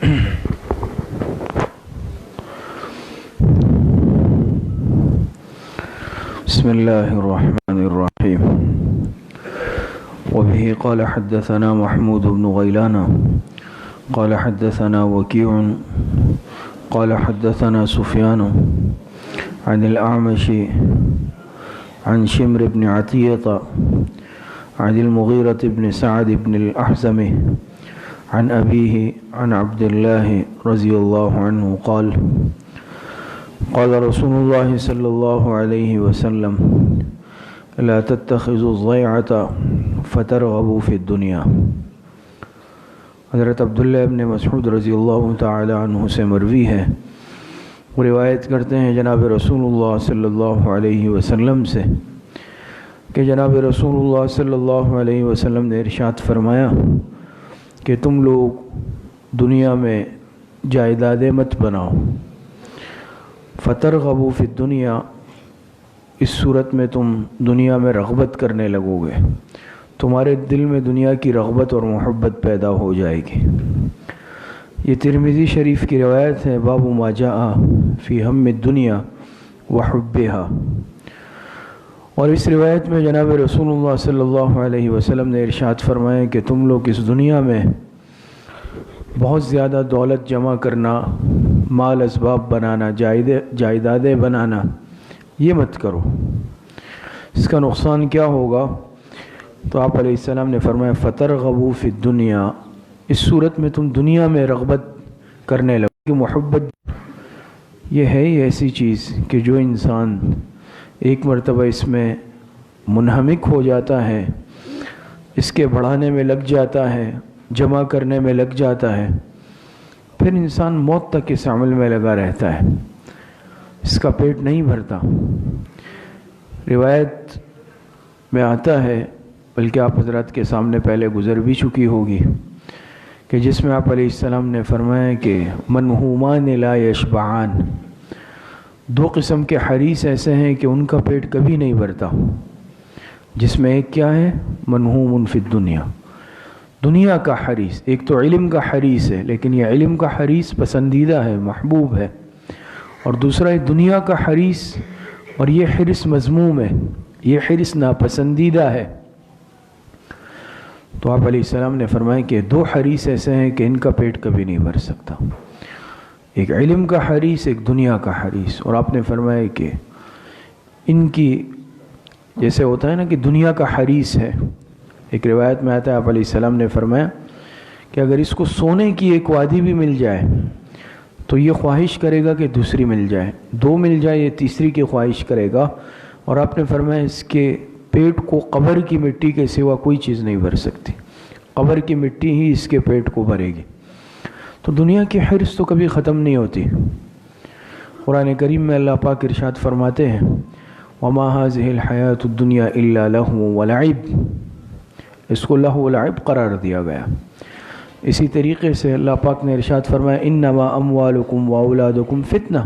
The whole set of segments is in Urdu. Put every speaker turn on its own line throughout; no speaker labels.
بسم الله الرحمن الرحيم. وبه قال حدثنا محمود بن غيلان قال حدثنا وكيع قال حدثنا سفيان عن الأعمش عن شمر بن عطية عن المغيرة بن سعد بن الأحزم عن أبيه عن عبد الله رضي الله عنه قال قال رسول الله صلى الله عليه وسلم لا تتخذوا الضيعة فترغبوا في الدنيا. حضرت عبداللہ ابن مسعود رضی اللہ تعالی عنہ سے مروی ہے، وہ روایت کرتے ہیں جناب رسول اللہ صلی اللہ علیہ وسلم سے کہ جناب رسول اللہ صلی اللہ علیہ وسلم نے ارشاد فرمایا کہ تم لوگ دنیا میں جائیدادیں مت بناؤ. فترغبوا فی الدنیا، اس صورت میں تم دنیا میں رغبت کرنے لگو گے، تمہارے دل میں دنیا کی رغبت اور محبت پیدا ہو جائے گی. یہ ترمذی شریف کی روایت ہے، باب ما جاء فی ہم الدنیا وحبھا. اور اس روایت میں جناب رسول اللہ صلی اللہ علیہ وسلم نے ارشاد فرمایا کہ تم لوگ اس دنیا میں بہت زیادہ دولت جمع کرنا، مال اسباب بنانا، جائیدادیں بنانا، یہ مت کرو. اس کا نقصان کیا ہوگا؟ تو آپ علیہ السلام نے فرمایا فترغبوا فی الدنیا، اس صورت میں تم دنیا میں رغبت کرنے لگو کہ محبت یہ ہے ہی ایسی چیز کہ جو انسان ایک مرتبہ اس میں منہمک ہو جاتا ہے، اس کے بڑھانے میں لگ جاتا ہے، جمع کرنے میں لگ جاتا ہے، پھر انسان موت تک اس عمل میں لگا رہتا ہے، اس کا پیٹ نہیں بھرتا. روایت میں آتا ہے، بلکہ آپ حضرات کے سامنے پہلے گزر بھی چکی ہوگی، کہ جس میں آپ علیہ السلام نے فرمایا کہ منہومان لا یشبعان، دو قسم کے حریص ایسے ہیں کہ ان کا پیٹ کبھی نہیں بھرتا. جس میں ایک کیا ہے؟ منہوم فی الدنیا، دنیا کا حریص. ایک تو علم کا حریص ہے، لیکن یہ علم کا حریص پسندیدہ ہے، محبوب ہے. اور دوسرا ہے دنیا کا حریص، اور یہ حرص مذموم ہے، یہ حرص ناپسندیدہ ہے. تو آپ علیہ السلام نے فرمایا کہ دو حریص ایسے ہیں کہ ان کا پیٹ کبھی نہیں بھر سکتا، ایک علم کا حریص، ایک دنیا کا حریص. اور آپ نے فرمایا کہ ان کی جیسے ہوتا ہے نا کہ دنیا کا حریص ہے، ایک روایت میں آتا ہے آپ علیہ السلام نے فرمایا کہ اگر اس کو سونے کی ایک وادی بھی مل جائے تو یہ خواہش کرے گا کہ دوسری مل جائے، دو مل جائے یہ تیسری کی خواہش کرے گا. اور آپ نے فرمایا اس کے پیٹ کو قبر کی مٹی کے سوا کوئی چیز نہیں بھر سکتی، قبر کی مٹی ہی اس کے پیٹ کو بھرے گی. تو دنیا کی حرص تو کبھی ختم نہیں ہوتی. قرآن کریم میں اللہ پاک ارشاد فرماتے ہیں وَمَا هَذِهِ الْحَيَاةُ الدُّنْيَا إِلَّا لَهْوٌ وَلَعِبٌ، اس کو لہو ولعب قرار دیا گیا. اسی طریقے سے اللہ پاک نے ارشاد فرمایا انما اموالکم واولادکم فتنہ،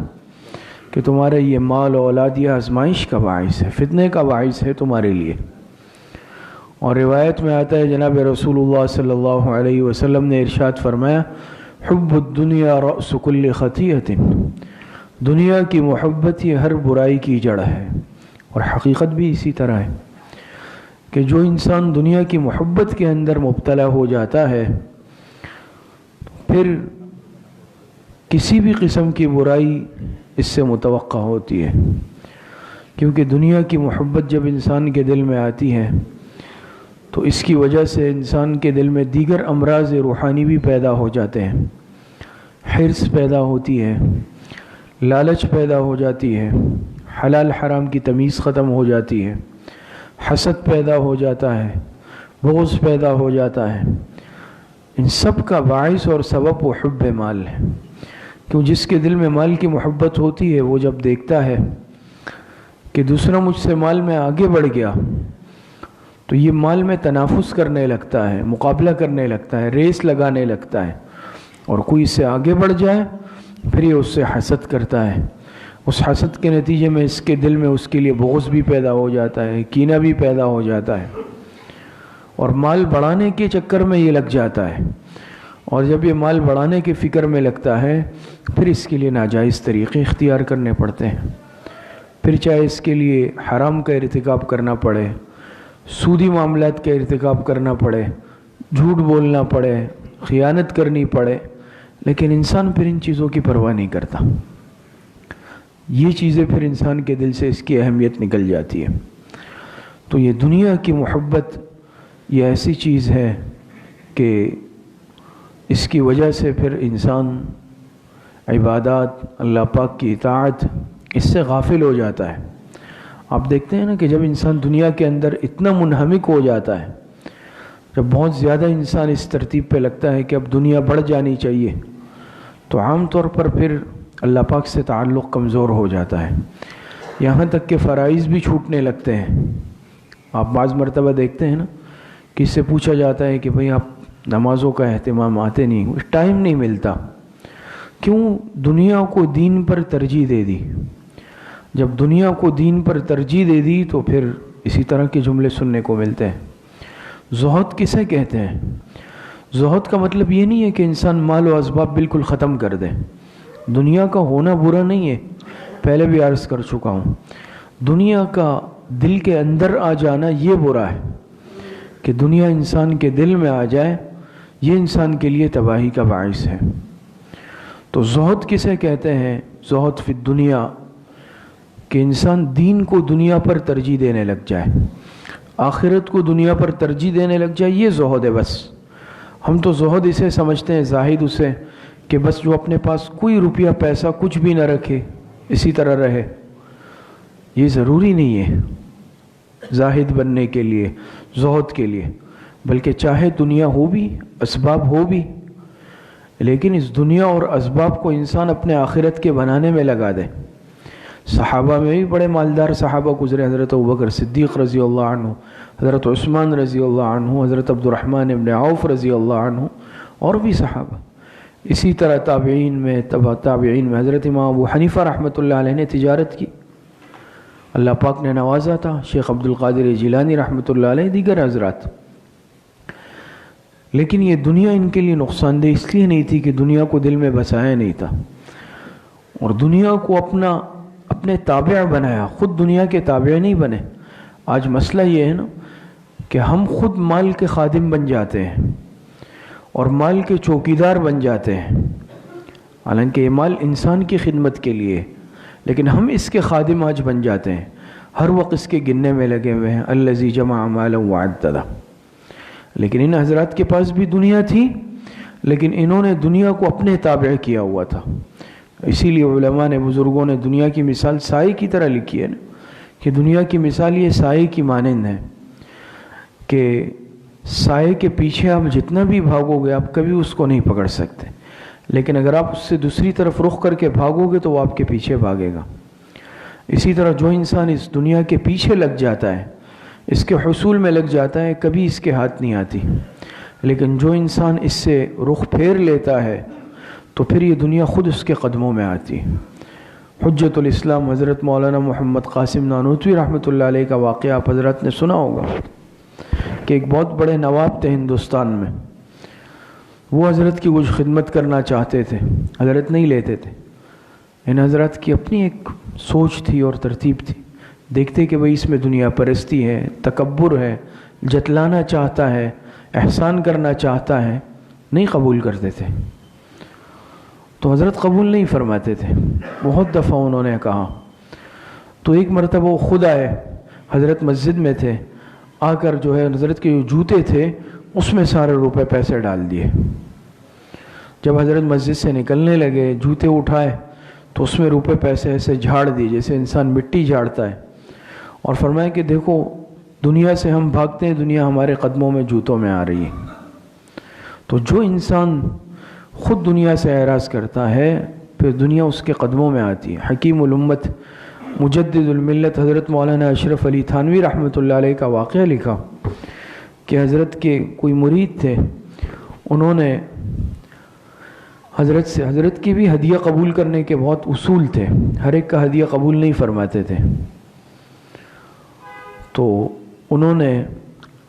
کہ تمہارا یہ مال و اولاد یہ آزمائش کا باعث ہے، فتنے کا باعث ہے تمہارے لیے. اور روایت میں آتا ہے جناب رسول اللہ صلی اللہ علیہ وسلم نے ارشاد فرمایا حب الدنیا رأس کل خطیئۃ، دنیا کی محبت یہ ہر برائی کی جڑ ہے. اور حقیقت بھی اسی طرح ہے کہ جو انسان دنیا کی محبت کے اندر مبتلا ہو جاتا ہے، پھر کسی بھی قسم کی برائی اس سے متوقع ہوتی ہے. کیونکہ دنیا کی محبت جب انسان کے دل میں آتی ہے تو اس کی وجہ سے انسان کے دل میں دیگر امراض روحانی بھی پیدا ہو جاتے ہیں. حرص پیدا ہوتی ہے، لالچ پیدا ہو جاتی ہے، حلال حرام کی تمیز ختم ہو جاتی ہے، حسد پیدا ہو جاتا ہے، بغض پیدا ہو جاتا ہے. ان سب کا باعث اور سبب وہ حب مال ہے. کیوں جس کے دل میں مال کی محبت ہوتی ہے، وہ جب دیکھتا ہے کہ دوسرا مجھ سے مال میں آگے بڑھ گیا تو یہ مال میں تنافس کرنے لگتا ہے، مقابلہ کرنے لگتا ہے، ریس لگانے لگتا ہے. اور کوئی اس سے آگے بڑھ جائے پھر یہ اس سے حسد کرتا ہے. اس حسد کے نتیجے میں اس کے دل میں اس کے لیے بغض بھی پیدا ہو جاتا ہے، کینہ بھی پیدا ہو جاتا ہے، اور مال بڑھانے کے چکر میں یہ لگ جاتا ہے. اور جب یہ مال بڑھانے کی فکر میں لگتا ہے پھر اس کے لیے ناجائز طریقے اختیار کرنے پڑتے ہیں، پھر چاہے اس کے لیے حرام کا ارتکاب کرنا پڑے، سودی معاملات کا ارتکاب کرنا پڑے، جھوٹ بولنا پڑے، خیانت کرنی پڑے، لیکن انسان پھر ان چیزوں کی پرواہ نہیں کرتا۔ یہ چیزیں پھر انسان کے دل سے اس کی اہمیت نکل جاتی ہے۔ تو یہ دنیا کی محبت یہ ایسی چیز ہے کہ اس کی وجہ سے پھر انسان عبادات، اللہ پاک کی اطاعت اس سے غافل ہو جاتا ہے۔ آپ دیکھتے ہیں نا کہ جب انسان دنیا کے اندر اتنا منہمک ہو جاتا ہے، جب بہت زیادہ انسان اس ترتیب پہ لگتا ہے کہ اب دنیا بڑھ جانی چاہیے، تو عام طور پر پھر اللہ پاک سے تعلق کمزور ہو جاتا ہے، یہاں تک کہ فرائض بھی چھوٹنے لگتے ہیں۔ آپ بعض مرتبہ دیکھتے ہیں نا کہ اس سے پوچھا جاتا ہے کہ بھئی آپ نمازوں کا اہتمام آتے نہیں، ٹائم نہیں ملتا۔ کیوں؟ دنیا کو دین پر ترجیح دے دی۔ جب دنیا کو دین پر ترجیح دے دی تو پھر اسی طرح کے جملے سننے کو ملتے ہیں۔ زہد کسے کہتے ہیں؟ زہد کا مطلب یہ نہیں ہے کہ انسان مال و اسباب بالکل ختم کر دے۔ دنیا کا ہونا برا نہیں ہے، پہلے بھی عرض کر چکا ہوں۔ دنیا کا دل کے اندر آ جانا یہ برا ہے کہ دنیا انسان کے دل میں آ جائے، یہ انسان کے لیے تباہی کا باعث ہے۔ تو زہد کسے کہتے ہیں؟ زہد فی الدنیا، کہ انسان دین کو دنیا پر ترجیح دینے لگ جائے، آخرت کو دنیا پر ترجیح دینے لگ جائے، یہ زہد ہے۔ بس ہم تو زہد اسے سمجھتے ہیں، زاہد اسے کہ بس جو اپنے پاس کوئی روپیہ پیسہ کچھ بھی نہ رکھے، اسی طرح رہے۔ یہ ضروری نہیں ہے زاہد بننے کے لیے، زہد کے لیے، بلکہ چاہے دنیا ہو بھی، اسباب ہو بھی، لیکن اس دنیا اور اسباب کو انسان اپنے آخرت کے بنانے میں لگا دے۔ صحابہ میں بھی بڑے مالدار صحابہ گزرے، حضرت ابوبکر صدیق رضی اللہ عنہ، حضرت عثمان رضی اللہ عنہ، حضرت عبد الرحمن ابن عوف رضی اللہ عنہ، اور بھی صحابہ۔ اسی طرح تابعین میں، تابعین میں حضرت امام ابو حنیفہ رحمۃ اللہ علیہ نے تجارت کی، اللہ پاک نے نوازا تھا، شیخ عبد القادر جیلانی رحمۃ اللہ علیہ، دیگر حضرات۔ لیکن یہ دنیا ان کے لیے نقصان دہ اس لیے نہیں تھی کہ دنیا کو دل میں بسایا نہیں تھا، اور دنیا کو اپنے تابع بنایا، خود دنیا کے تابع نہیں بنے۔ آج مسئلہ یہ ہے نا کہ ہم خود مال کے خادم بن جاتے ہیں اور مال کے چوکیدار بن جاتے ہیں، حالانکہ یہ مال انسان کی خدمت کے لیے، لیکن ہم اس کے خادم آج بن جاتے ہیں، ہر وقت اس کے گننے میں لگے ہوئے ہیں، الذی جمع مالا وعددہ۔ لیکن ان حضرات کے پاس بھی دنیا تھی، لیکن انہوں نے دنیا کو اپنے تابع کیا ہوا تھا۔ اسی لیے علماء نے، بزرگوں نے دنیا کی مثال سائے کی طرح لکھی ہے نا، کہ دنیا کی مثال یہ سائے کی مانند ہے کہ سائے کے پیچھے آپ جتنا بھی بھاگو گے آپ کبھی اس کو نہیں پکڑ سکتے، لیکن اگر آپ اس سے دوسری طرف رخ کر کے بھاگو گے تو وہ آپ کے پیچھے بھاگے گا۔ اسی طرح جو انسان اس دنیا کے پیچھے لگ جاتا ہے، اس کے حصول میں لگ جاتا ہے، کبھی اس کے ہاتھ نہیں آتی، لیکن جو انسان اس سے رخ پھیر لیتا ہے تو پھر یہ دنیا خود اس کے قدموں میں آتی ہے۔ حجت الاسلام حضرت مولانا محمد قاسم نانوتوی رحمۃ اللہ علیہ کا واقعہ آپ حضرات نے سنا ہوگا کہ ایک بہت بڑے نواب تھے ہندوستان میں، وہ حضرت کی کچھ خدمت کرنا چاہتے تھے، حضرت نہیں لیتے تھے۔ ان حضرات کی اپنی ایک سوچ تھی اور ترتیب تھی، دیکھتے کہ بھئی اس میں دنیا پرستی ہے، تکبر ہے، جتلانا چاہتا ہے، احسان کرنا چاہتا ہے، نہیں قبول کرتے تھے۔ تو حضرت قبول نہیں فرماتے تھے، بہت دفعہ انہوں نے کہا۔ تو ایک مرتبہ وہ خود آئے، حضرت مسجد میں تھے، آ کر جو ہے حضرت کے جو جوتے تھے اس میں سارے روپے پیسے ڈال دیے۔ جب حضرت مسجد سے نکلنے لگے، جوتے اٹھائے تو اس میں روپے پیسے ایسے جھاڑ دیے جیسے انسان مٹی جھاڑتا ہے، اور فرمایا کہ دیکھو دنیا سے ہم بھاگتے ہیں، دنیا ہمارے قدموں میں جوتوں میں آ رہی ہے۔ تو جو انسان خود دنیا سے اعراض کرتا ہے پھر دنیا اس کے قدموں میں آتی ہے۔ حکیم الامت مجدد الملت حضرت مولانا اشرف علی تھانوی رحمۃ اللہ علیہ کا واقعہ لکھا کہ حضرت کے کوئی مرید تھے، انہوں نے حضرت کی بھی ہدیہ قبول کرنے کے بہت اصول تھے، ہر ایک کا ہدیہ قبول نہیں فرماتے تھے۔ تو انہوں نے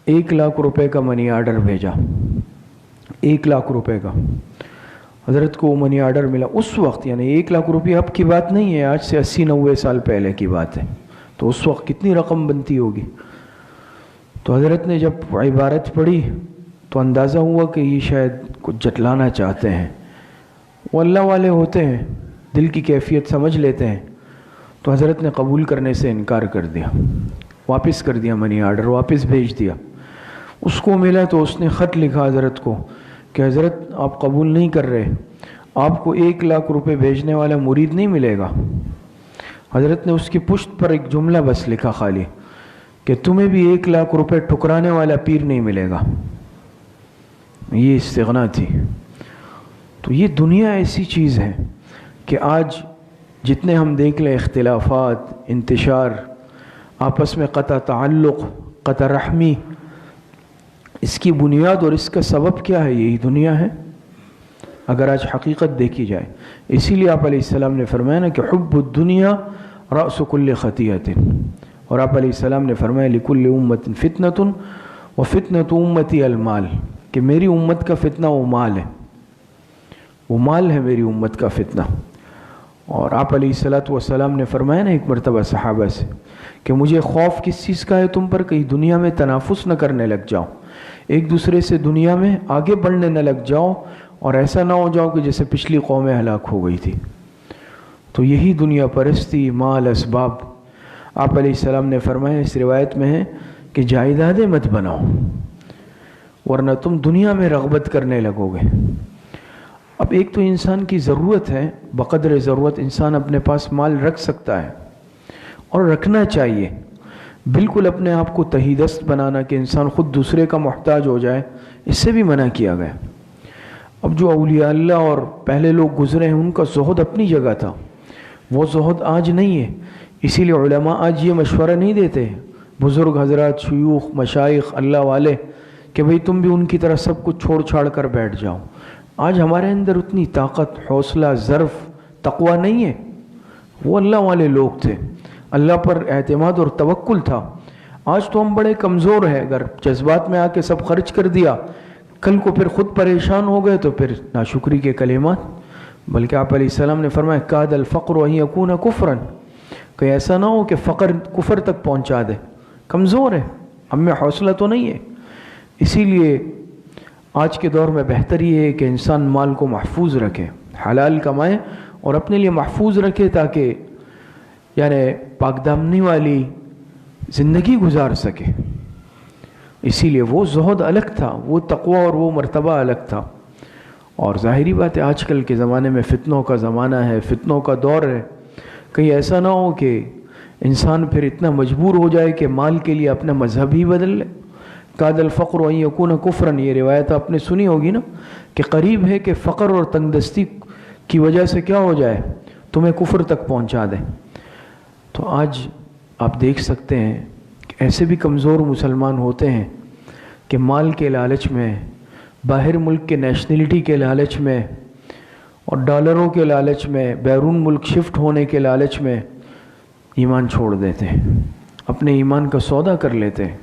1 لاکھ روپے کا منی آرڈر بھیجا، 1,00,000 روپے کا حضرت کو منی آرڈر ملا اس وقت، یعنی 1,00,000 روپے اب کی بات نہیں ہے، آج سے 80-90 سال پہلے کی بات ہے، تو اس وقت کتنی رقم بنتی ہوگی۔ تو حضرت نے جب عبارت پڑھی تو اندازہ ہوا کہ یہ شاید کچھ جتلانا چاہتے ہیں، وہ اللہ والے ہوتے ہیں، دل کی کیفیت سمجھ لیتے ہیں۔ تو حضرت نے قبول کرنے سے انکار کر دیا، واپس کر دیا، منی آرڈر واپس بھیج دیا۔ اس کو ملا تو اس نے خط لکھا حضرت کو کہ حضرت آپ قبول نہیں کر رہے، آپ کو 1,00,000 روپے بھیجنے والا مرید نہیں ملے گا۔ حضرت نے اس کی پشت پر ایک جملہ بس لکھا خالی کہ تمہیں بھی 1,00,000 روپے ٹھکرانے والا پیر نہیں ملے گا۔ یہ استغنا تھی۔ تو یہ دنیا ایسی چیز ہے کہ آج جتنے ہم دیکھ لیں اختلافات، انتشار، آپس میں قطع تعلق، قطع رحمی، اس کی بنیاد اور اس کا سبب کیا ہے؟ یہی دنیا ہے اگر آج حقیقت دیکھی جائے۔ اسی لیے آپ علیہ السلام نے فرمایا نا کہ حب الدنیا رأس کل خطیئۃ، اور آپ علیہ السلام نے فرمایا لکل امت فتنۃ وفتنۃ امتی المال، کہ میری امت کا فتنہ وہ مال ہے، وہ مال ہے میری امت کا فتنہ۔ اور آپ علیہ السلام نے فرمایا نا ایک مرتبہ صحابہ سے کہ مجھے خوف کس چیز کا ہے تم پر، کہیں دنیا میں تنافس نہ کرنے لگ جاؤ، ایک دوسرے سے دنیا میں آگے بڑھنے نہ لگ جاؤ، اور ایسا نہ ہو جاؤ کہ جیسے پچھلی قومیں ہلاک ہو گئی تھی۔ تو یہی دنیا پرستی، مال، اسباب۔ آپ علیہ السلام نے فرمایا، اس روایت میں ہے کہ جائیدادیں مت بناؤ ورنہ تم دنیا میں رغبت کرنے لگو گے۔ اب ایک تو انسان کی ضرورت ہے، بقدر ضرورت انسان اپنے پاس مال رکھ سکتا ہے اور رکھنا چاہیے، بالکل اپنے آپ کو تہی دست بنانا کہ انسان خود دوسرے کا محتاج ہو جائے، اس سے بھی منع کیا گیا۔ اب جو اولیاء اللہ اور پہلے لوگ گزرے ہیں ان کا زہد اپنی جگہ تھا، وہ زہد آج نہیں ہے۔ اسی لیے علماء آج یہ مشورہ نہیں دیتے، بزرگ حضرات، شیوخ، مشائخ، اللہ والے، کہ بھئی تم بھی ان کی طرح سب کچھ چھوڑ چھاڑ کر بیٹھ جاؤ۔ آج ہمارے اندر اتنی طاقت، حوصلہ، ظرف، تقویٰ نہیں ہے۔ وہ اللہ والے لوگ تھے، اللہ پر اعتماد اور توکل تھا۔ آج تو ہم بڑے کمزور ہیں، اگر جذبات میں آ کے سب خرچ کر دیا، کل کو پھر خود پریشان ہو گئے تو پھر ناشکری کے کلمات۔ بلکہ آپ علیہ السلام نے فرمایا کاد الفقر ان یکون کفرا، کہ ایسا نہ ہو کہ فقر کفر تک پہنچا دے، کمزور ہے، ہم میں حوصلہ تو نہیں ہے۔ اسی لیے آج کے دور میں بہتر یہ ہے کہ انسان مال کو محفوظ رکھے، حلال کمائے اور اپنے لیے محفوظ رکھے، تاکہ یعنی پاک دامنی والی زندگی گزار سکے۔ اسی لیے وہ زہد الگ تھا، وہ تقوی اور وہ مرتبہ الگ تھا۔ اور ظاہری بات ہے آج کل کے زمانے میں فتنوں کا زمانہ ہے، فتنوں کا دور ہے، کہیں ایسا نہ ہو کہ انسان پھر اتنا مجبور ہو جائے کہ مال کے لیے اپنا مذہب ہی بدل لے۔ کاد الفقر ان یکون کفرا، یہ روایت آپ نے سنی ہوگی نا، کہ قریب ہے کہ فقر اور تنگ دستی کی وجہ سے کیا ہو جائے، تمہیں کفر تک پہنچا دے۔ تو آج آپ دیکھ سکتے ہیں کہ ایسے بھی کمزور مسلمان ہوتے ہیں کہ مال کے لالچ میں، باہر ملک کے نیشنلٹی کے لالچ میں اور ڈالروں کے لالچ میں، بیرون ملک شفٹ ہونے کے لالچ میں ایمان چھوڑ دیتے ہیں، اپنے ایمان کا سودا کر لیتے ہیں۔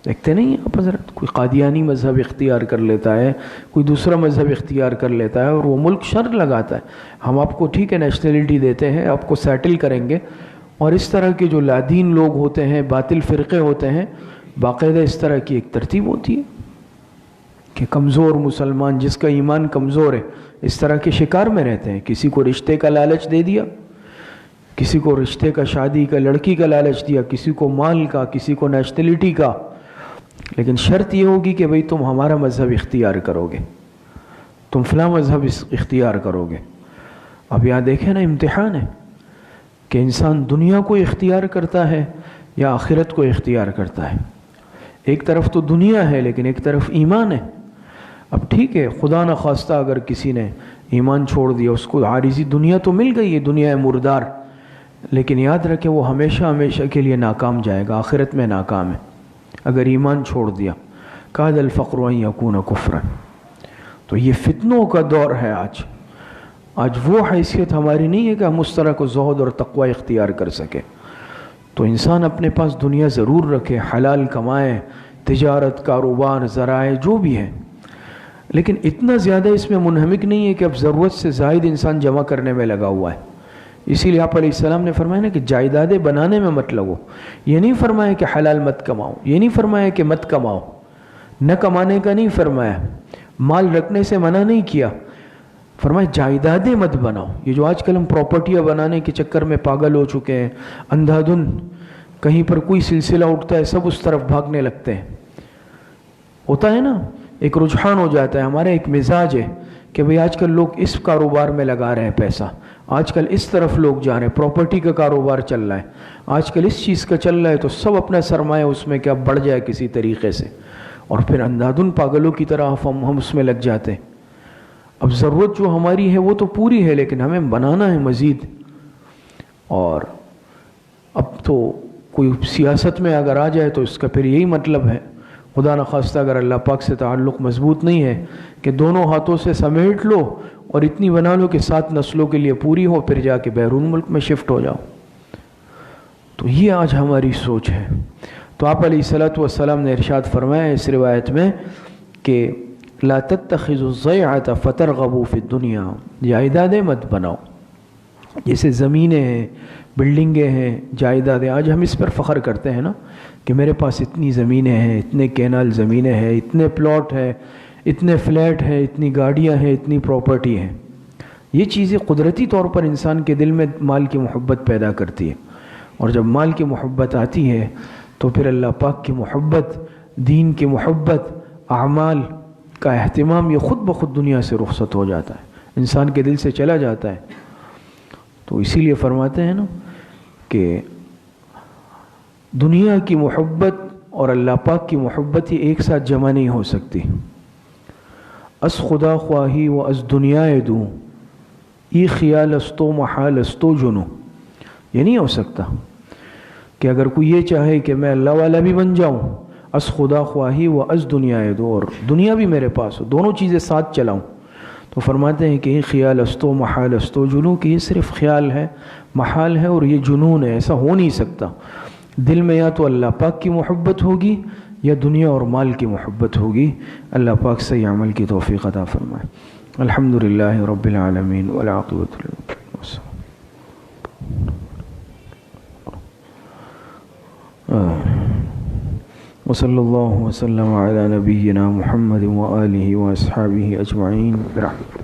دیکھتے نہیں آپ حضرت، کوئی قادیانی مذہب اختیار کر لیتا ہے، کوئی دوسرا مذہب اختیار کر لیتا ہے اور وہ ملک شر لگاتا ہے، ہم آپ کو ٹھیک ہے نیشنلٹی دیتے ہیں، آپ کو سیٹل کریں گے۔ اور اس طرح کے جو لادین لوگ ہوتے ہیں، باطل فرقے ہوتے ہیں، باقاعدہ اس طرح کی ایک ترتیب ہوتی ہے کہ کمزور مسلمان جس کا ایمان کمزور ہے اس طرح کے شکار میں رہتے ہیں۔ کسی کو رشتے کا لالچ دے دیا، کسی کو رشتے کا، شادی کا، لڑکی کا لالچ دیا، کسی کو مال کا، کسی کو نیشنلٹی کا، لیکن شرط یہ ہوگی کہ بھئی تم ہمارا مذہب اختیار کرو گے، تم فلاں مذہب اختیار کرو گے۔ اب یہاں دیکھیں نا امتحان ہے کہ انسان دنیا کو اختیار کرتا ہے یا آخرت کو اختیار کرتا ہے۔ ایک طرف تو دنیا ہے لیکن ایک طرف ایمان ہے۔ اب ٹھیک ہے، خدا نہ خواستہ اگر کسی نے ایمان چھوڑ دیا، اس کو عارضی دنیا تو مل گئی ہے، دنیا مردار، لیکن یاد رکھیں وہ ہمیشہ ہمیشہ کے لیے ناکام جائے گا، آخرت میں ناکام ہے اگر ایمان چھوڑ دیا۔ کاد الفقر ان یکون کفرا۔ تو یہ فتنوں کا دور ہے آج وہ حیثیت ہماری نہیں ہے کہ ہم اس طرح کو زہد اور تقوی اختیار کر سکے۔ تو انسان اپنے پاس دنیا ضرور رکھے، حلال کمائے، تجارت، کاروبار، ذرائع جو بھی ہے، لیکن اتنا زیادہ اس میں منہمک نہیں ہے کہ اب ضرورت سے زائد انسان جمع کرنے میں لگا ہوا ہے. اسی لیے آپ علیہ السلام نے فرمایا نا کہ جائیدادیں بنانے میں مت لگو. یہ نہیں فرمایا کہ حلال مت کماؤ, یہ نہیں فرمایا کہ مت کماؤ, نہ کمانے کا نہیں فرمایا, مال رکھنے سے منع نہیں کیا, فرمایا جائیدادیں مت بناؤ. یہ جو آج کل ہم پراپرٹیاں بنانے کے چکر میں پاگل ہو چکے ہیں, اندھا دھن کہیں پر کوئی سلسلہ اٹھتا ہے سب اس طرف بھاگنے لگتے ہیں. ہوتا ہے نا, ایک رجحان ہو جاتا ہے, ہمارا ایک مزاج ہے کہ بھئی آج کل لوگ اس کاروبار میں لگا رہے ہیں پیسہ, آج کل اس طرف لوگ جا رہے ہیں, پراپرٹی کا کاروبار چل رہا ہے, آج کل اس چیز کا چل رہا ہے, تو سب اپنا سرمایہ اس میں کیا بڑھ جائے کسی طریقے سے, اور پھر اندھا دھن پاگلوں کی طرح ہم اس میں لگ جاتے ہیں. اب ضرورت جو ہماری ہے وہ تو پوری ہے, لیکن ہمیں بنانا ہے مزید. اور اب تو کوئی سیاست میں اگر آ جائے تو اس کا پھر یہی مطلب ہے, خدا نخواستہ اگر اللہ پاک سے تعلق مضبوط نہیں ہے, کہ دونوں ہاتھوں سے سمیٹ لو اور اتنی بنا لو کہ 7 نسلوں کے لیے پوری ہو, پھر جا کے بیرون ملک میں شفٹ ہو جاؤ. تو یہ آج ہماری سوچ ہے. تو آپ علیہ الصلوۃ والسلام نے ارشاد فرمایا اس روایت میں کہ لا تتخذوا الضیعة فترغبوا فی الدنیا, جائیدادیں مت بناؤ. جیسے زمینیں ہیں, بلڈنگیں ہیں, جائیدادیں, آج ہم اس پر فخر کرتے ہیں نا کہ میرے پاس اتنی زمینیں ہیں, اتنے کینال زمینیں ہیں, اتنے پلاٹ ہیں, اتنے فلیٹ ہیں, اتنی گاڑیاں ہیں, اتنی پراپرٹی ہیں. یہ چیزیں قدرتی طور پر انسان کے دل میں مال کی محبت پیدا کرتی ہے, اور جب مال کی محبت آتی ہے تو پھر اللہ پاک کی محبت, دین کی محبت, اعمال کا اہتمام, یہ خود بخود دنیا سے رخصت ہو جاتا ہے, انسان کے دل سے چلا جاتا ہے. تو اسی لیے فرماتے ہیں نا کہ دنیا کی محبت اور اللہ پاک کی محبت یہ ایک ساتھ جمع نہیں ہو سکتی. اس خدا خواہی و از دنیا دوں, ای خیال استو محال استو جنو. یہ نہیں ہو سکتا کہ اگر کوئی یہ چاہے کہ میں اللہ والا بھی بن جاؤں, اس خدا خواہی و از دنیا دوں, اور دنیا بھی میرے پاس ہو, دونوں چیزیں ساتھ چلاؤں, تو فرماتے ہیں کہ یہ خیال استو محال استو جنو, کہ یہ صرف خیال ہے, محال ہے, اور یہ جنون ہے, ایسا ہو نہیں سکتا. دل میں یا تو اللہ پاک کی محبت ہوگی یا دنیا اور مال کی محبت ہوگی. اللہ پاک صحیح عمل کی توفیق عطا فرمائے. الحمدللہ رب العالمین والعاقبۃ للمتقین. وصلی اللہ وسلم علی نبینا محمد وآلہ واصحابہ اجمعین برحمتہ.